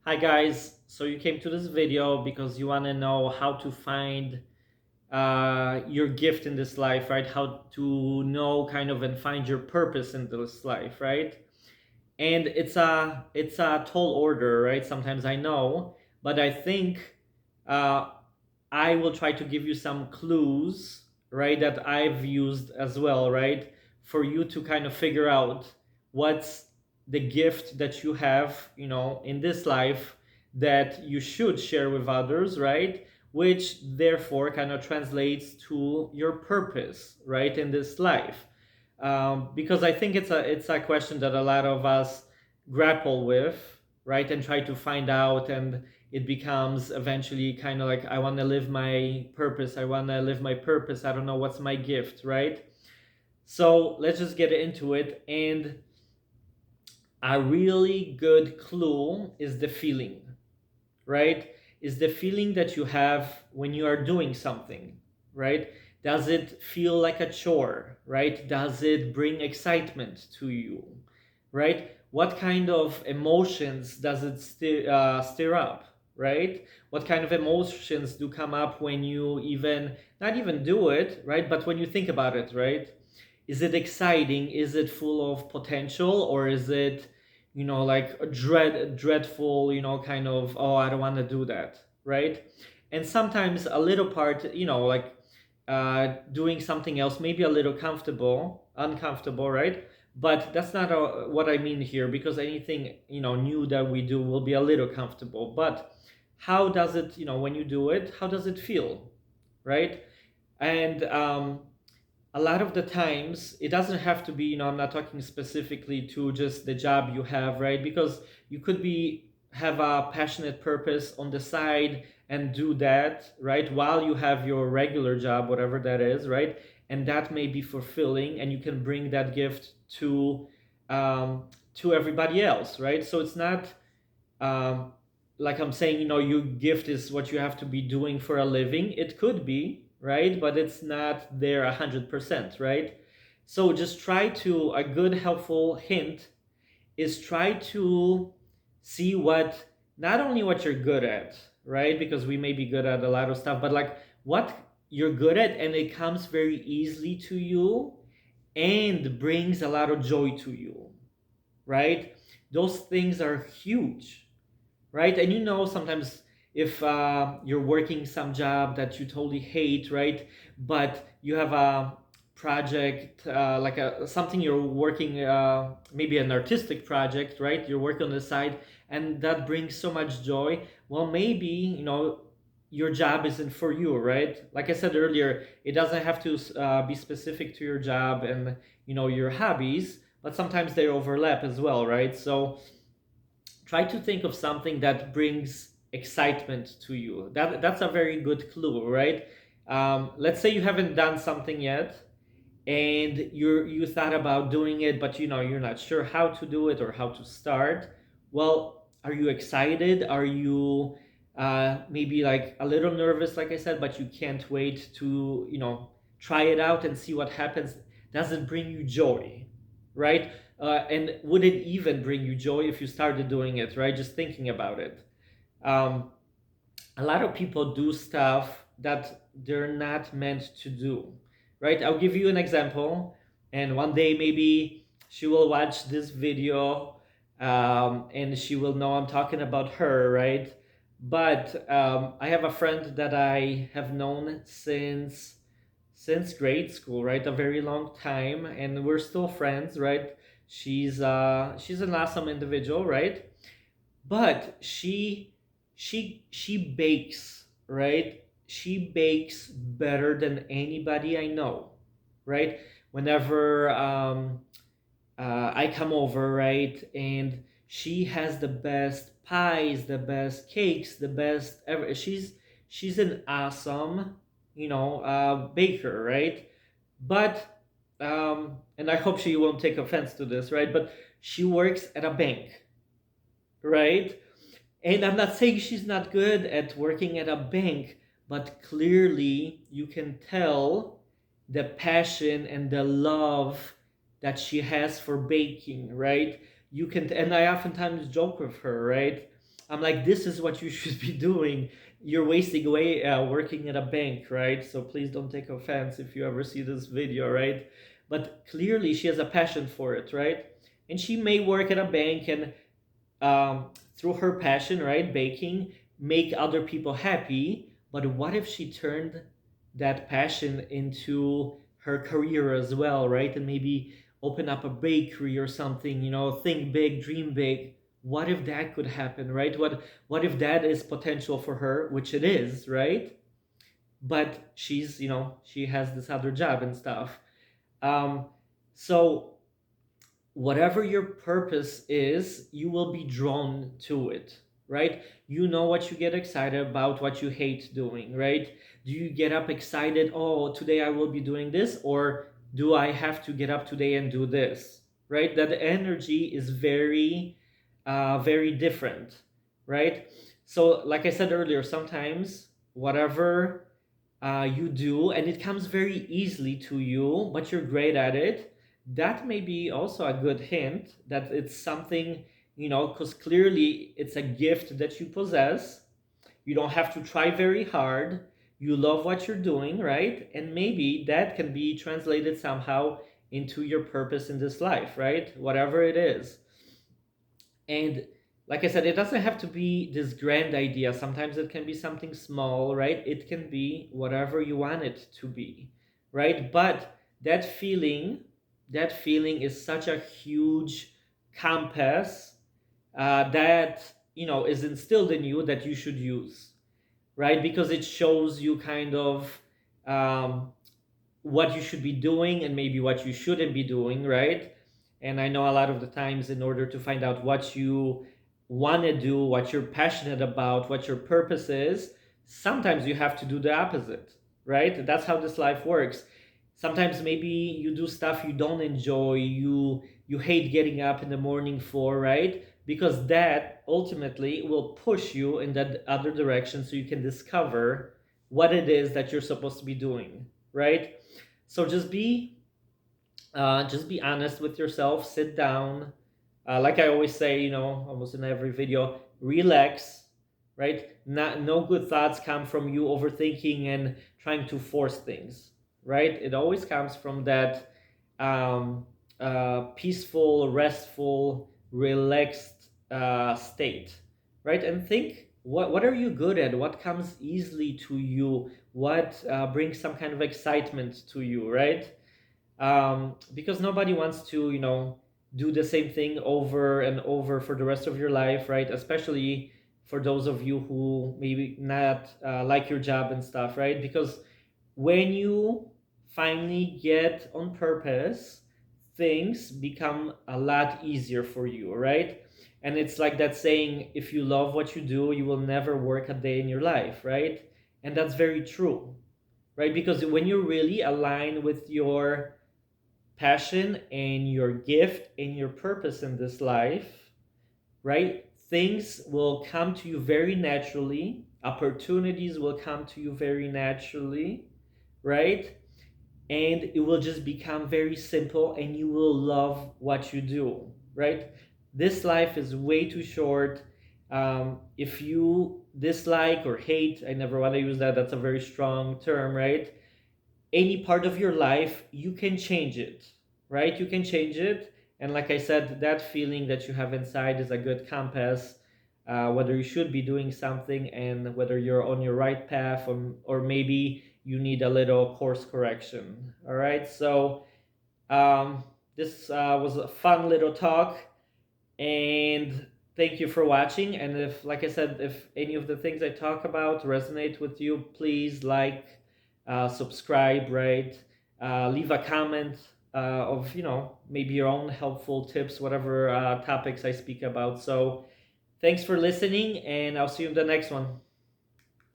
Hi guys, so you came to this video because you want to know how to find your gift in this life, right? How to know kind of and find your purpose in this life, right? And it's a tall order, right? Sometimes I know, but I think uh, I will try to give you some clues, right, that I've used as well, right, for you to kind of figure out what's the gift that you have, in this life that you should share with others, right? Which therefore kind of translates to your purpose, right, in this life. Because I think it's a question that a lot of us grapple with, right, and try to find out, and it becomes eventually kind of like, I want to live my purpose. I want to live my purpose. I don't know what's my gift, right? So let's just get into it. And a really good clue is the feeling, right? Is the feeling that you have when you are doing something, right? Does it feel like a chore, right? Does it bring excitement to you, right? What kind of emotions does it stir up, right? What kind of emotions do come up when you even, not even do it, right? But when you think about it, right? Is it exciting? Is it full of potential? Or is it, like a dreadful, kind of, oh, I don't want to do that, right? And sometimes a little part, like doing something else, maybe a little uncomfortable, right? But that's not what I mean here, because anything, new that we do will be a little comfortable. But how does it, when you do it, how does it feel, right? And a lot of the times it doesn't have to be, I'm not talking specifically to just the job you have, right? Because you could be have a passionate purpose on the side and do that, right, while you have your regular job, whatever that is, right? And that may be fulfilling, and you can bring that gift to everybody else, right? So it's not um, like I'm saying, your gift is what you have to be doing for a living. It could be, right? But it's not there 100%, right? So just try to, a good helpful hint is try to see not only what you're good at, right? Because we may be good at a lot of stuff, but like what you're good at and it comes very easily to you and brings a lot of joy to you, right? Those things are huge, right? And sometimes if you're working some job that you totally hate, right? But you have a project, like something you're working, maybe an artistic project, right? You're working on the side, and that brings so much joy. Well, maybe your job isn't for you, right? Like I said earlier, it doesn't have to be specific to your job and your hobbies, but sometimes they overlap as well, right? So try to think of something that brings excitement to you. That's a very good clue, right? Let's say you haven't done something yet, and you thought about doing it, but you're not sure how to do it or how to start. Well, are you excited? Are you maybe like a little nervous, like I said, but you can't wait to try it out and see what happens? Does it bring you joy, right? And would it even bring you joy if you started doing it, right? Just thinking about it. Um, a lot of people do stuff that they're not meant to do, right? I'll give you an example, and one day maybe she will watch this video, and she will know I'm talking about her, right? But I have a friend that I have known since grade school, right? A very long time, and we're still friends, right? She's an awesome individual, right? But she bakes, right? She bakes better than anybody I know, right? Whenever I come over, right, and she has the best pies, the best cakes, the best ever. She's an awesome, baker, right? But and I hope she won't take offense to this, right? But she works at a bank, right? And I'm not saying she's not good at working at a bank, but clearly you can tell the passion and the love that she has for baking, right? You can, and I oftentimes joke with her, right? I'm like, this is what you should be doing. You're wasting away working at a bank, right? So please don't take offense if you ever see this video, right? But clearly she has a passion for it, right? And she may work at a bank and through her passion, right, baking, make other people happy. But what if she turned that passion into her career as well, right? And maybe open up a bakery or something, think big, dream big. What if that could happen, right? What if that is potential for her, which it is, right? But she has this other job and stuff. Um, so whatever your purpose is, you will be drawn to it, right? You know what you get excited about, what you hate doing, right? Do you get up excited, oh, today I will be doing this, or do I have to get up today and do this, right? That energy is very, very different, right? So, like I said earlier, sometimes whatever you do and it comes very easily to you, but you're great at it, that may be also a good hint that it's something, because clearly it's a gift that you possess. You don't have to try very hard. You love what you're doing, right? And maybe that can be translated somehow into your purpose in this life, right? Whatever it is. And like I said, it doesn't have to be this grand idea. Sometimes it can be something small, right? It can be whatever you want it to be, right? But that feeling is such a huge compass that is instilled in you that you should use, right? Because it shows you kind of um, what you should be doing and maybe what you shouldn't be doing, right? And I know a lot of the times, in order to find out what you want to do, what you're passionate about, what your purpose is, sometimes you have to do the opposite, right? That's how this life works. Sometimes maybe you do stuff you don't enjoy, you hate getting up in the morning for, right? Because that ultimately will push you in that other direction so you can discover what it is that you're supposed to be doing, right? So just be honest with yourself. Sit down. Like I always say, almost in every video, relax, right? No good thoughts come from you overthinking and trying to force things, right? It always comes from that um, peaceful, restful, relaxed state, right? And think, what are you good at? What comes easily to you? What brings some kind of excitement to you, right? Because nobody wants to do the same thing over and over for the rest of your life, right? Especially for those of you who maybe not like your job and stuff, right? Because when you finally get on purpose, things become a lot easier for you, right? And it's like that saying, if you love what you do, you will never work a day in your life, right? And that's very true, right? Because when you really align with your passion and your gift and your purpose in this life, right? Things will come to you very naturally, opportunities will come to you very naturally, right? And it will just become very simple and you will love what you do, right? This life is way too short. If you dislike or hate, I never want to use that, that's a very strong term, right? Any part of your life, you can change it, right? You can change it. And like I said, that feeling that you have inside is a good compass, whether you should be doing something and whether you're on your right path, or maybe you need a little course correction. All right. So this was a fun little talk. And thank you for watching. And if, like I said, if any of the things I talk about resonate with you, please subscribe, right? Leave a comment of, maybe your own helpful tips, whatever topics I speak about. So thanks for listening, and I'll see you in the next one.